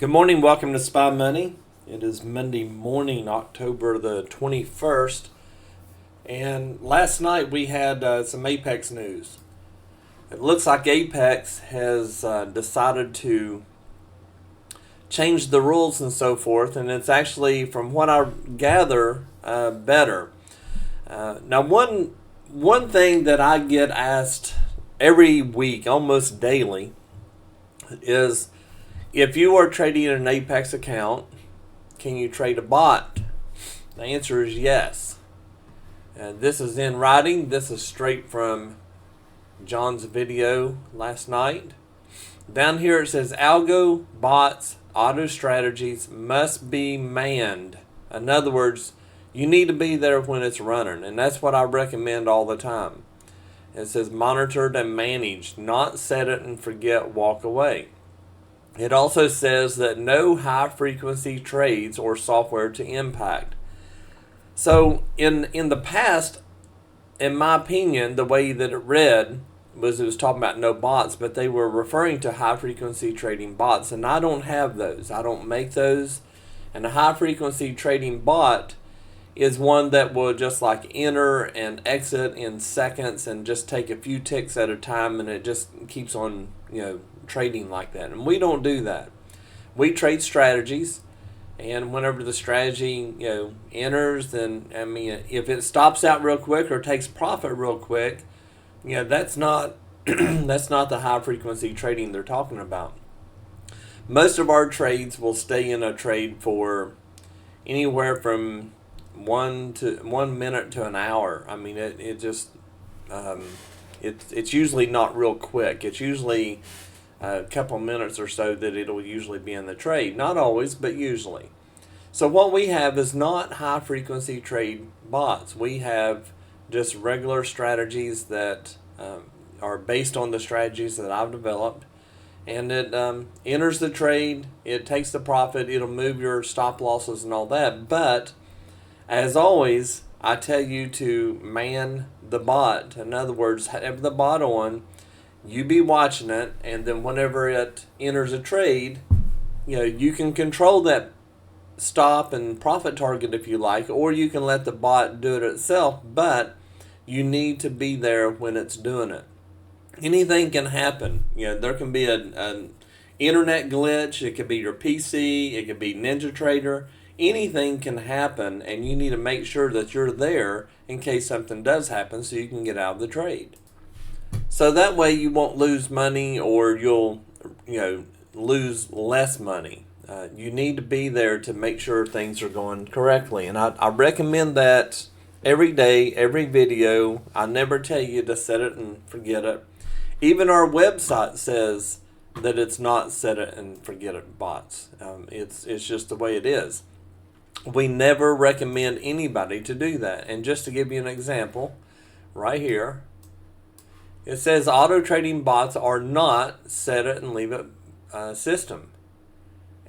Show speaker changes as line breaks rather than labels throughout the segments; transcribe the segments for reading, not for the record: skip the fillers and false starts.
Good morning, welcome to Spy Money. It is Monday morning, October the 21st, and last night we had some Apex news. It looks like Apex has decided to change the rules and so forth, and it's actually, from what I gather, better. Now, one thing that I get asked every week, almost daily, is if you are trading an Apex account, can you trade a bot? The answer is yes. This is in writing. This is straight from John's video last night. Down here it says algo, bots, auto strategies must be manned. In other words, you need to be there when it's running, and that's what I recommend all the time. It says monitored and managed, not set it and forget, walk away. It also says that no high-frequency trades or software to impact. So in the past, in my opinion, the way that it read was it was talking about no bots, but they were referring to high-frequency trading bots, and I don't have those. I don't make those. And a high-frequency trading bot is one that will just like enter and exit in seconds and just take a few ticks at a time, and it just keeps on, trading like that. And we don't do that. We trade strategies, and whenever the strategy enters, then if it stops out real quick or takes profit real quick, that's not that's not the high frequency trading they're talking about. Most of our trades will stay in a trade for anywhere from 1 minute to an hour. It's usually not real quick. It's usually a couple minutes or so that it'll usually be in the trade. Not always, but usually. So what we have is not high frequency trade bots. We have just regular strategies that are based on the strategies that I've developed. And it enters the trade, it takes the profit, it'll move your stop losses and all that. But as always, I tell you to man the bot. In other words, have the bot on, you be watching it, and then whenever it enters a trade, you can control that stop and profit target if you like, or you can let the bot do it itself, but you need to be there when it's doing it. Anything can happen. There can be an internet glitch, it could be your PC, it could be NinjaTrader. Anything can happen, and you need to make sure that you're there in case something does happen so you can get out of the trade. So that way you won't lose money, or you'll lose less money. You need to be there to make sure things are going correctly. And I recommend that every day, every video. I never tell you to set it and forget it. Even our website says that it's not set it and forget it bots. It's just the way it is. We never recommend anybody to do that. And just to give you an example, right here, it says auto trading bots are not set it and leave it system.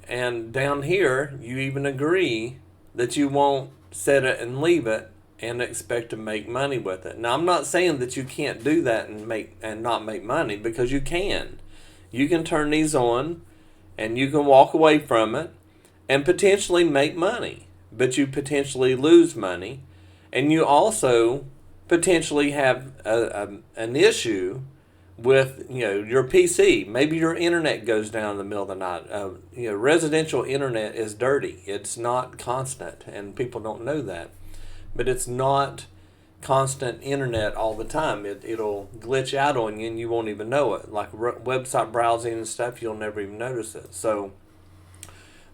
And down here, you even agree that you won't set it and leave it and expect to make money with it. Now, I'm not saying that you can't do that and not make money, because you can. You can turn these on and you can walk away from it and potentially make money, but you potentially lose money, and you also potentially have an issue with your PC. Maybe your internet goes down in the middle of the night. Residential internet is dirty. It's not constant, and people don't know that. But it's not constant internet all the time. It'll glitch out on you and you won't even know it. Like website browsing and stuff, you'll never even notice it. So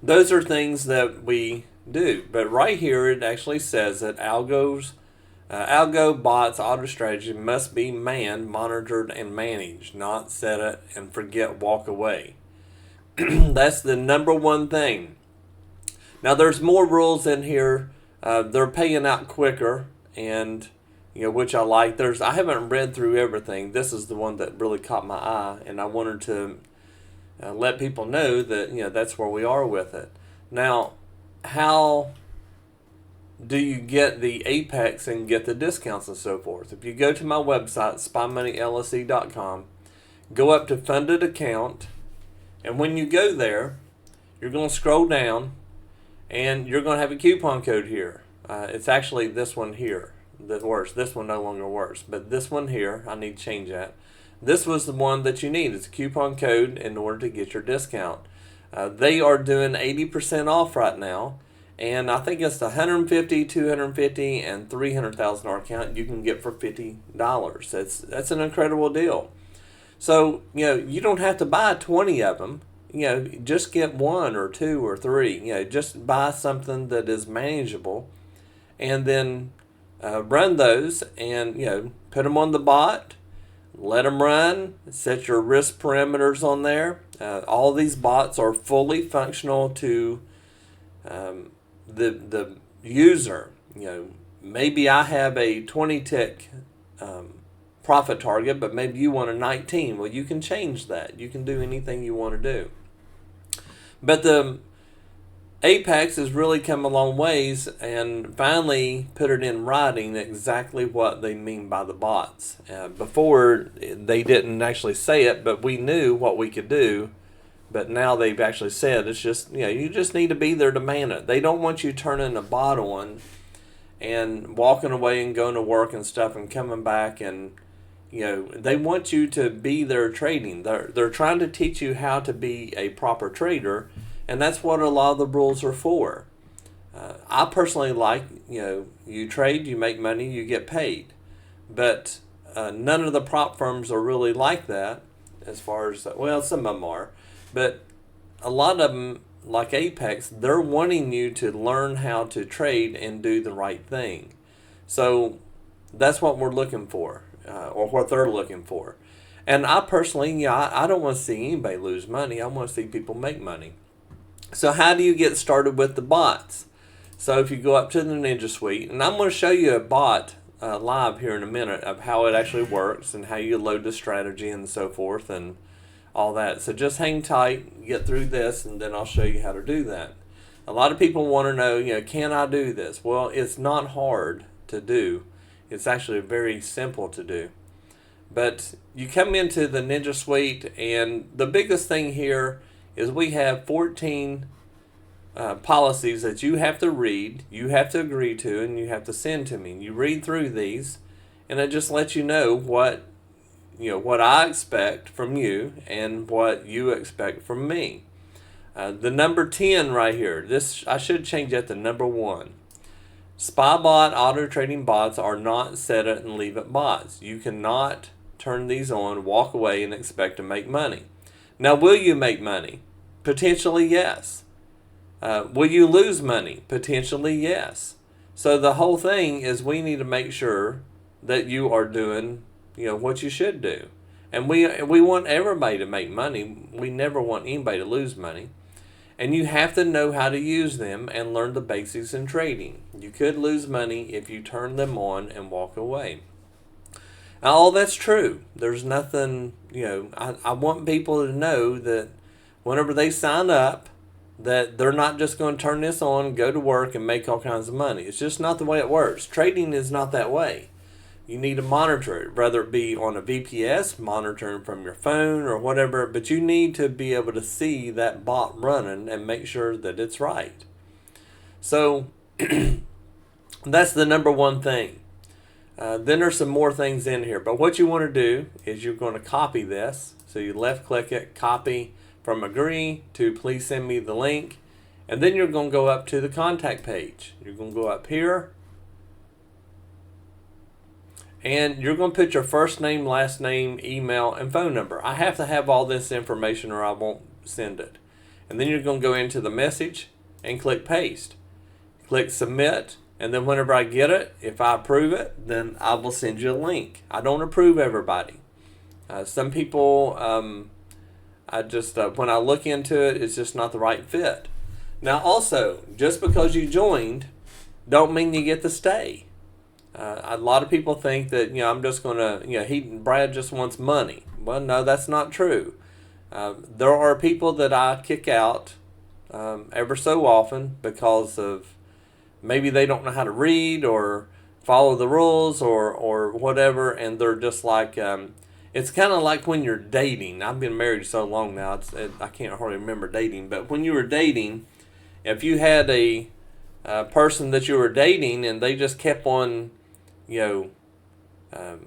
those are things that we do. But right here it actually says that algo, bots, auto strategy must be manned, monitored, and managed, not set it and forget, walk away. That's the number one thing. Now there's more rules in here. They're paying out quicker, and which I like. I haven't read through everything. This is the one that really caught my eye, and I wanted to let people know that that's where we are with it. Now, how do you get the Apex and get the discounts and so forth? If you go to my website, spymoneyllc.com, go up to funded account, and when you go there, you're going to scroll down, and you're going to have a coupon code here. It's actually this one here that works. This one no longer works, but this one here, I need to change that. This was the one that you need. It's a coupon code in order to get your discount. They are doing 80% off right now, and I think it's the 150, 250, and $300,000 account you can get for $50. That's an incredible deal. So, you don't have to buy 20 of them. Just get 1 or 2 or 3. Just buy something that is manageable, and then run those, and put them on the bot, let them run, set your risk parameters on there. All these bots are fully functional to the user. Maybe I have a 20 tick profit target, but maybe you want a 19. Well, you can change that. You can do anything you want to do. But the Apex has really come a long ways and finally put it in writing exactly what they mean by the bots. Before, they didn't actually say it, but we knew what we could do. But now they've actually said it's just, you just need to be there to man it. They don't want you turning a bot on and walking away and going to work and stuff and coming back, and they want you to be there trading. They're trying to teach you how to be a proper trader, and that's what a lot of the rules are for. I personally like, you trade, you make money, you get paid. But none of the prop firms are really like that, as far as, well, some of them are. But a lot of them, like Apex, they're wanting you to learn how to trade and do the right thing. So that's what we're looking for, or what they're looking for. And I personally, I don't want to see anybody lose money. I want to see people make money. So how do you get started with the bots? So if you go up to the Ninja Suite, and I'm going to show you a bot live here in a minute of how it actually works and how you load the strategy and so forth and all that. So just hang tight, get through this, and then I'll show you how to do that. A lot of people want to know, can I do this? Well, it's not hard to do. It's actually very simple to do. But you come into the Ninja Suite, and the biggest thing here is we have 14 policies that you have to read, you have to agree to, and you have to send to me. You read through these, and it just lets you know what I expect from you and what you expect from me. The number 10 right here, this I should change that to number 1. Spy bot auto trading bots are not set it and leave it bots. You cannot turn these on, walk away, and expect to make money. Now, will you make money? Potentially, yes. Will you lose money? Potentially, yes. So the whole thing is we need to make sure that you are doing what you should do. And we want everybody to make money. We never want anybody to lose money. And you have to know how to use them and learn the basics in trading. You could lose money if you turn them on and walk away. Now, all that's true. There's nothing, I want people to know that whenever they sign up, that they're not just going to turn this on, go to work, and make all kinds of money. It's just not the way it works. Trading is not that way. You need to monitor it, whether it be on a VPS, monitoring from your phone or whatever, but you need to be able to see that bot running and make sure that it's right. So that's the number 1 thing. Then there's some more things in here, but what you want to do is you're going to copy this. So you left click it, copy from agree to please send me the link, and then you're going to go up to the contact page. You're going to go up here, and you're going to put your first name, last name, email, and phone number. I have to have all this information or I won't send it. And then you're going to go into the message and click paste. Click submit, and then whenever I get it, if I approve it, then I will send you a link. I don't approve everybody. Some people, I just when I look into it, it's just not the right fit. Now also, just because you joined, don't mean you get to stay. A lot of people think that I'm just going to Brad just wants money. Well, no, that's not true. There are people that I kick out ever so often because of maybe they don't know how to read or follow the rules or whatever, and they're just like It's kind of like when you're dating. I've been married so long now, I can't hardly remember dating. But when you were dating, if you had a person that you were dating and they just kept on, you know,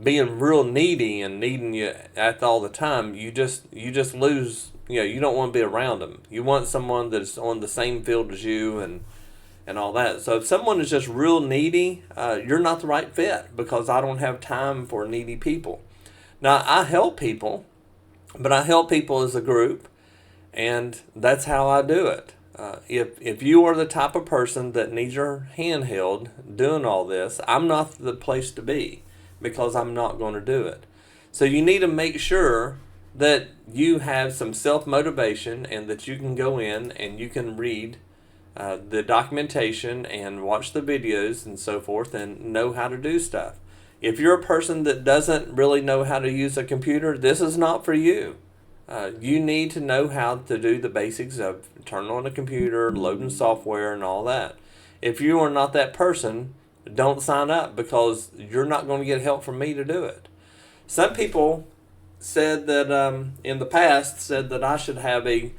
being real needy and needing you at all the time, you just lose. You know, you don't want to be around them. You want someone that's on the same field as you and all that. So if someone is just real needy, you're not the right fit, because I don't have time for needy people. Now, I help people, but I help people as a group, and that's how I do it. If you are the type of person that needs your hand held doing all this, I'm not the place to be, because I'm not going to do it. So you need to make sure that you have some self-motivation and that you can go in and you can read the documentation and watch the videos and so forth and know how to do stuff. If you're a person that doesn't really know how to use a computer, this is not for you. You need to know how to do the basics of turning on a computer, loading software, and all that. If you are not that person, don't sign up, because you're not going to get help from me to do it. Some people said that in the past said that I should have a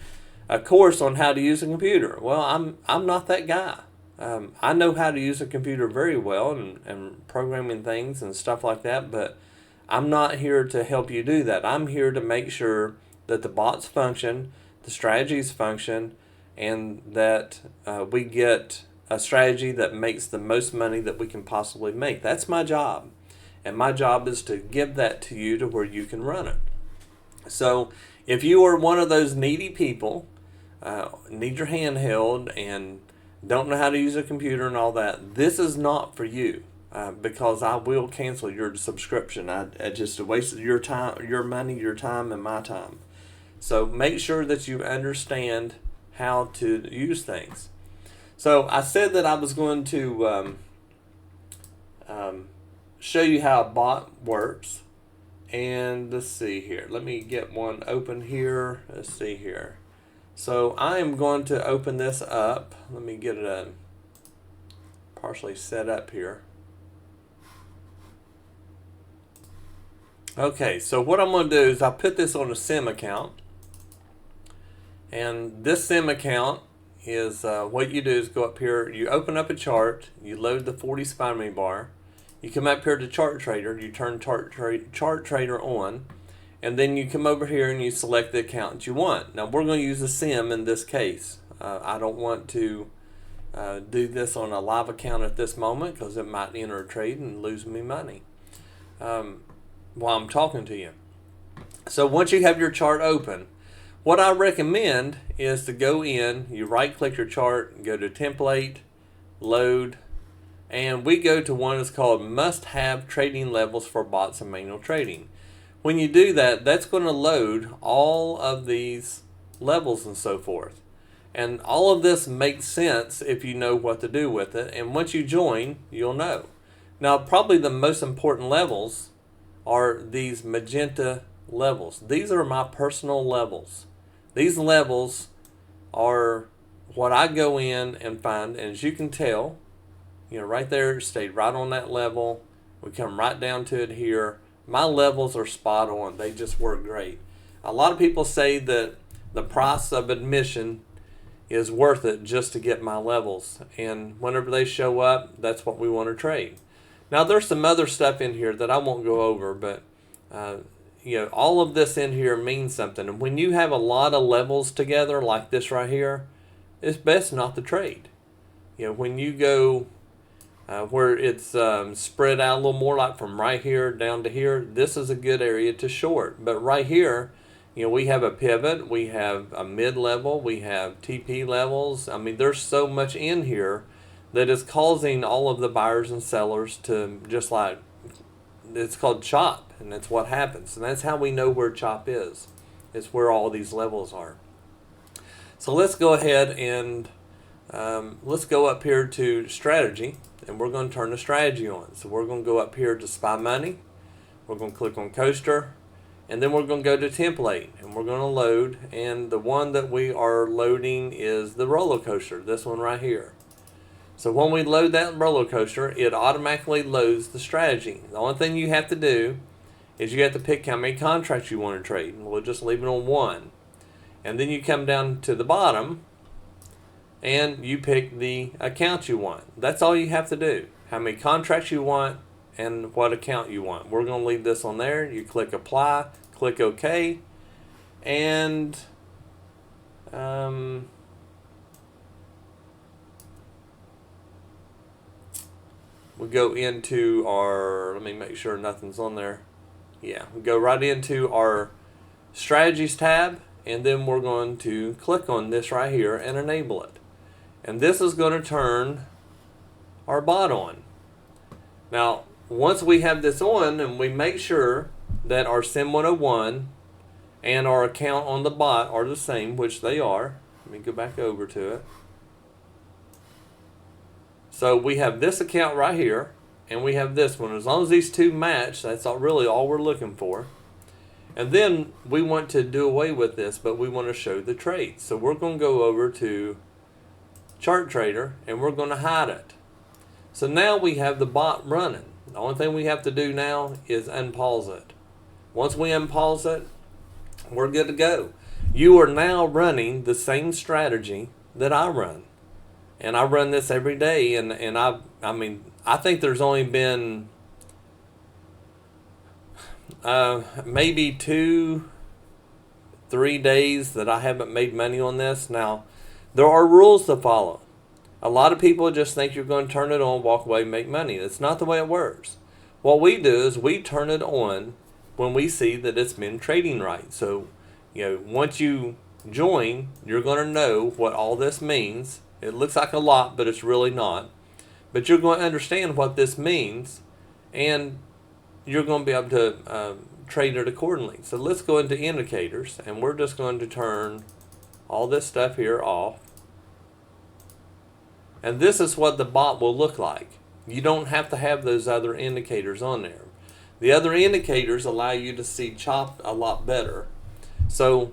course on how to use a computer. Well, I'm not that guy. I know how to use a computer very well and programming things and stuff like that, but I'm not here to help you do that. I'm here to make sure that the bots function, the strategies function, and that we get a strategy that makes the most money that we can possibly make. That's my job. And my job is to give that to you to where you can run it. So if you are one of those needy people, need your hand held and don't know how to use a computer and all that, this is not for you, because I will cancel your subscription. I just wasted your time, your money, your time, and my time. So make sure that you understand how to use things. So I said that I was going to show you how a bot works. And let's see here. Let me get one open here. Let's see here. So I am going to open this up. Let me get it partially set up here. Okay, so what I'm going to do is I put this on a SIM account. And this SIM account is what you do is go up here, you open up a chart, you load the 40 SPY bar, you come up here to Chart Trader, you turn Chart Trader on, and then you come over here and you select the account that you want. Now we're going to use a SIM in this case. I don't want to do this on a live account at this moment, because it might enter a trade and lose me money while I'm talking to you. So once you have your chart open, what I recommend is to go in, you right click your chart, go to template, load, and we go to one that's called must have trading levels for bots and manual trading. When you do that, that's going to load all of these levels and so forth. And all of this makes sense if you know what to do with it. And once you join, you'll know. Now, probably the most important levels are these magenta levels. These are my personal levels. These levels are what I go in and find, and as you can tell, you know, right there, it stayed right on that level. We come right down to it here. My levels are spot on. They just work great. A lot of people say that the price of admission is worth it just to get my levels, and whenever they show up, that's what we want to trade. Now, there's some other stuff in here that I won't go over, but you know, all of this in here means something. And when you have a lot of levels together like this right here, it's best not to trade. You know, when you go where it's spread out a little more, like from right here down to here, this is a good area to short. But right here, you know, we have a pivot, we have a mid-level, we have TP levels. I mean, there's so much in here that is causing all of the buyers and sellers to just like, it's called chop, and that's what happens. And that's how we know where chop is. It's where all these levels are. So let's go ahead and let's go up here to strategy, and we're going to turn the strategy on. So we're going to go up here to SPY Money. We're going to click on Coaster, and then we're going to go to Template, and we're going to load. And the one that we are loading is the roller coaster, this one right here. So when we load that roller coaster, it automatically loads the strategy. The only thing you have to do is you have to pick how many contracts you want to trade. We'll just leave it on 1. And then you come down to the bottom and you pick the account you want. That's all you have to do. How many contracts you want and what account you want. We're going to leave this on there. You click apply, click OK, and we go into our, let me make sure nothing's on there. Yeah, we go right into our strategies tab, and then we're going to click on this right here and enable it. And this is going to turn our bot on. Now, once we have this on and we make sure that our SIM 101 and our account on the bot are the same, which they are. Let me go back over to it. So we have this account right here, and we have this one. As long as these two match, that's really all we're looking for. And then we want to do away with this, but we want to show the trades. So we're going to go over to Chart Trader, and we're going to hide it. So now we have the bot running. The only thing we have to do now is unpause it. Once we unpause it, we're good to go. You are now running the same strategy that I run. And I run this every day, and I mean, I think there's only been maybe 2-3 days that I haven't made money on this. Now, there are rules to follow. A lot of people just think you're going to turn it on, walk away, make money. That's not the way it works. What we do is we turn it on when we see that it's been trading right. So, once you join, you're going to know what all this means. It looks like a lot, but it's really not. But you're going to understand what this means, and you're going to be able to trade it accordingly. So let's go into indicators, and we're just going to turn all this stuff here off. And this is what the bot will look like. You don't have to have those other indicators on there. The other indicators allow you to see chop a lot better. So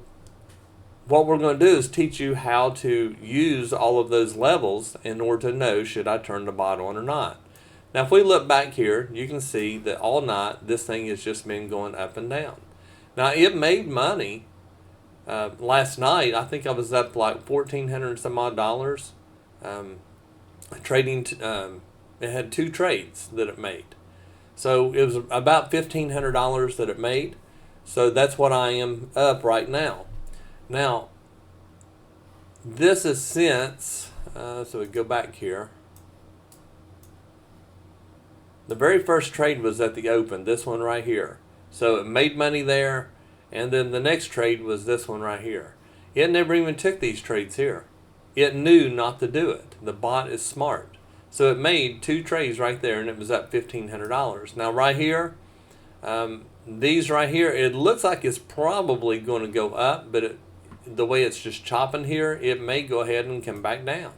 what we're going to do is teach you how to use all of those levels in order to know, should I turn the bot on or not. Now if we look back here, you can see that all night this thing has just been going up and down. Now it made money last night. I think I was up like $1,400 some odd dollars. Trading, it had 2 trades that it made. So it was about $1,500 that it made. So that's what I am up right now. Now, this is since, so we go back here. The very first trade was at the open, this one right here. So it made money there, and then the next trade was this one right here. It never even took these trades here. It knew not to do it. The bot is smart. So it made 2 trades right there, and it was up $1,500. Now right here, these right here, it looks like it's probably going to go up, but the way it's just chopping here, it may go ahead and come back down.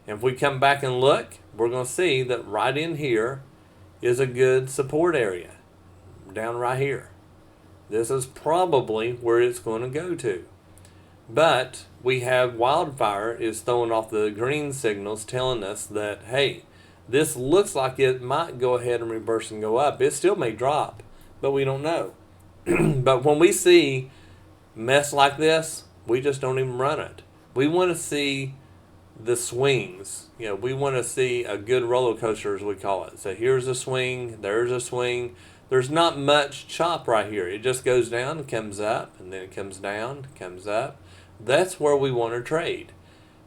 And if we come back and look, we're going to see that right in here is a good support area. Down right here. This is probably where it's going to go to. But we have wildfire is throwing off the green signals telling us that, hey, this looks like it might go ahead and reverse and go up. It still may drop, but we don't know. But when we see mess like this, we just don't even run it. We want to see the swings. We want to see a good roller coaster, as we call it. So here's a swing, there's a swing. There's not much chop right here. It just goes down and comes up, and then it comes down, comes up. That's where we want to trade.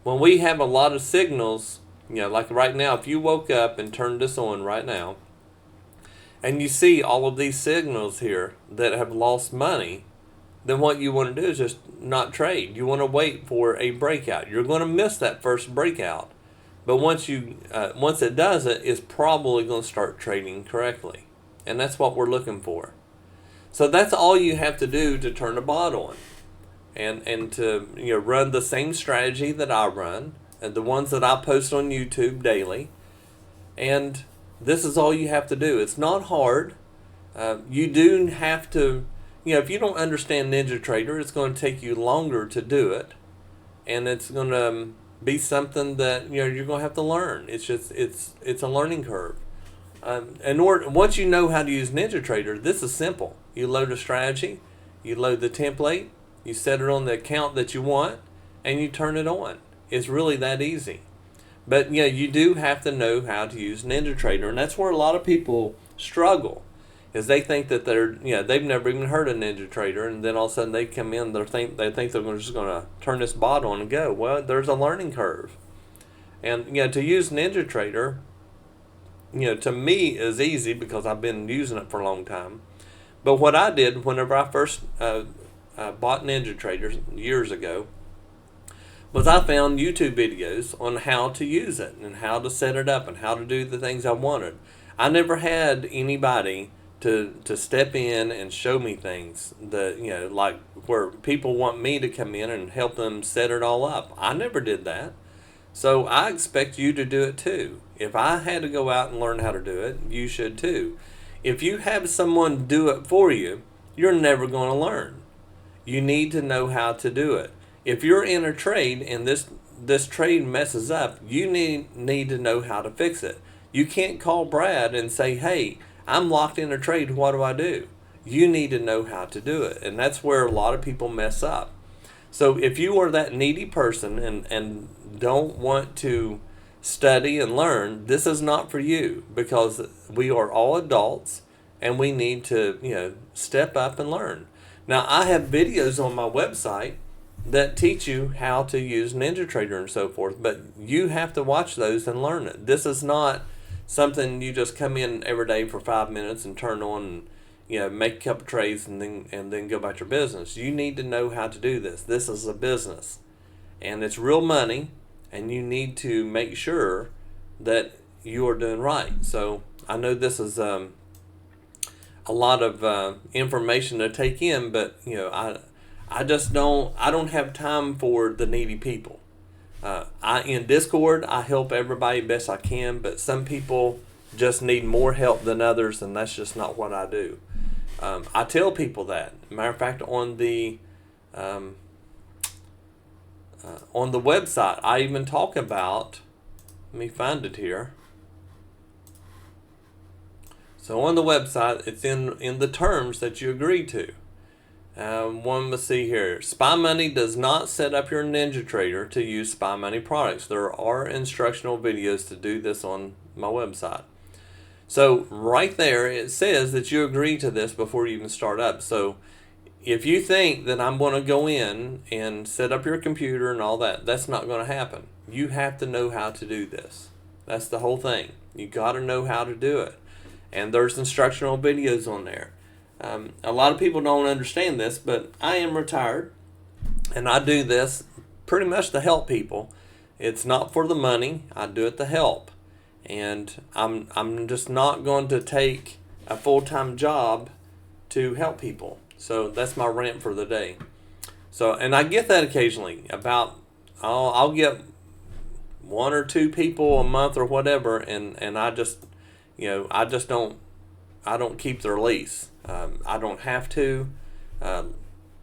When we have a lot of signals, like right now, if you woke up and turned this on right now, and you see all of these signals here that have lost money, then what you want to do is just not trade. You want to wait for a breakout. You're going to miss that first breakout, but once it does it, it's probably going to start trading correctly, and that's what we're looking for. So that's all you have to do to turn a bot on, and to run the same strategy that I run, and the ones that I post on YouTube daily, and this is all you have to do. It's not hard. You do have to. If you don't understand NinjaTrader, it's going to take you longer to do it, and it's going to be something that you're going to have to learn. It's just it's a learning curve. Once you know how to use NinjaTrader, this is simple. you load a strategy, you load the template, you set it on the account that you want, and you turn it on. It's really that easy. But yeah, you do have to know how to use NinjaTrader, and that's where a lot of people struggle. Is they think that they've never even heard of NinjaTrader, and then all of a sudden they come in, they think they're just going to turn this bot on and go. Well, there's a learning curve, and to use NinjaTrader, to me is easy because I've been using it for a long time. But what I did whenever I first bought NinjaTrader years ago was I found YouTube videos on how to use it and how to set it up and how to do the things I wanted. I never had anybody to step in and show me things that, like where people want me to come in and help them set it all up. I never did that. So I expect you to do it too. If I had to go out and learn how to do it, you should too. If you have someone do it for you, you're never going to learn. You need to know how to do it. If you're in a trade and this trade messes up, you need to know how to fix it. You can't call Brad and say, hey, I'm locked in a trade, what do I do? You need to know how to do it. And that's where a lot of people mess up. So if you are that needy person and don't want to study and learn, this is not for you, because we are all adults and we need to step up and learn. Now, I have videos on my website that teach you how to use NinjaTrader and so forth, but you have to watch those and learn it. This is not something you just come in every day for 5 minutes and turn on and make a couple trades and then go about your business. You need to know how to do this. This is a business, and it's real money, and you need to make sure that you are doing right. So I know this is a lot of information to take in, but I don't have time for the needy people. In Discord, I help everybody best I can, but some people just need more help than others, and that's just not what I do. I tell people that. Matter of fact, on the website, I even talk about. Let me find it here. So on the website, it's in the terms that you agree to. Let's see here. Spy Money does not set up your NinjaTrader to use Spy Money products. There are instructional videos to do this on my website. So right there, it says that you agree to this before you even start up. So if you think that I'm going to go in and set up your computer and all that, that's not going to happen. You have to know how to do this. That's the whole thing. You got to know how to do it. And there's instructional videos on there. A lot of people don't understand this, but I am retired, and I do this pretty much to help people. It's not for the money. I do it to help. And I'm just not going to take a full-time job to help people. So that's my rant for the day. So, and I get that occasionally. I'll get 1 or 2 people a month or whatever, and I don't keep their lease. I don't have to.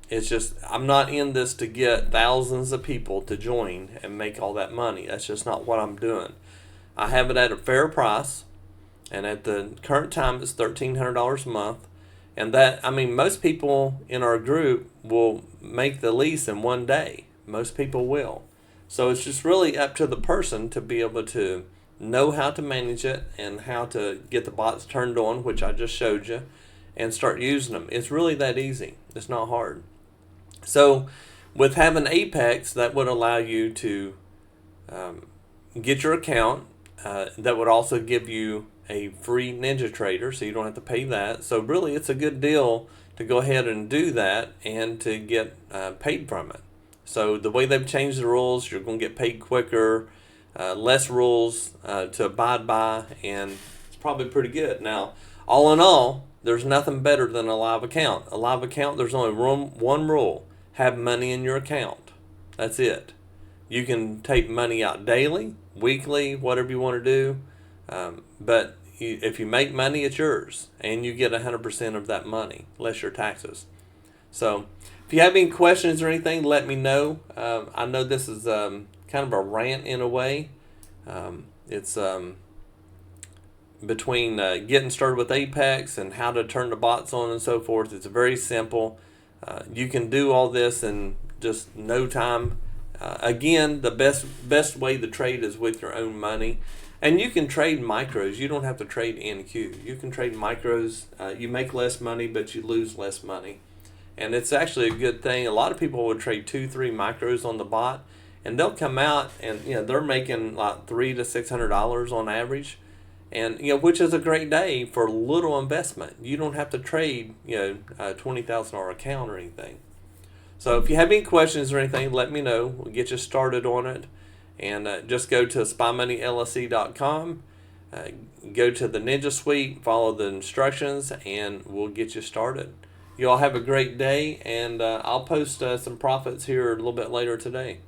It's just I'm not in this to get thousands of people to join and make all that money. That's just not what I'm doing. I have it at a fair price, and at the current time it's $1,300 a month. And most people in our group will make the lease in 1 day. Most people will. So it's just really up to the person to be able to know how to manage it and how to get the bots turned on, which I just showed you, and start using them. It's really that easy. It's not hard. So with having Apex, that would allow you to get your account. That would also give you a free NinjaTrader, so you don't have to pay that. So really, it's a good deal to go ahead and do that and to get paid from it. So the way they've changed the rules, you're going to get paid quicker, less rules to abide by, and it's probably pretty good. Now, all in all, there's nothing better than a live account. A live account, there's only one rule. Have money in your account. That's it. You can take money out daily, weekly, whatever you want to do. But if you make money, it's yours. And you get 100% of that money, less your taxes. So if you have any questions or anything, let me know. I know this is kind of a rant in a way. It's between getting started with Apex and how to turn the bots on and so forth. It's very simple. You can do all this in just no time. Again, the best way to trade is with your own money. And you can trade micros. You don't have to trade NQ. You can trade micros. You make less money, but you lose less money. And it's actually a good thing. A lot of people would trade 2-3 micros on the bot, and they'll come out and they're making like $300 to $600 on average, and which is a great day for little investment. You don't have to trade a $20,000 account or anything. So if you have any questions or anything, let me know. We'll get you started on it. And just go to spymoneyllc.com, go to the Ninja Suite, follow the instructions, and we'll get you started. You all have a great day, and I'll post some profits here a little bit later today.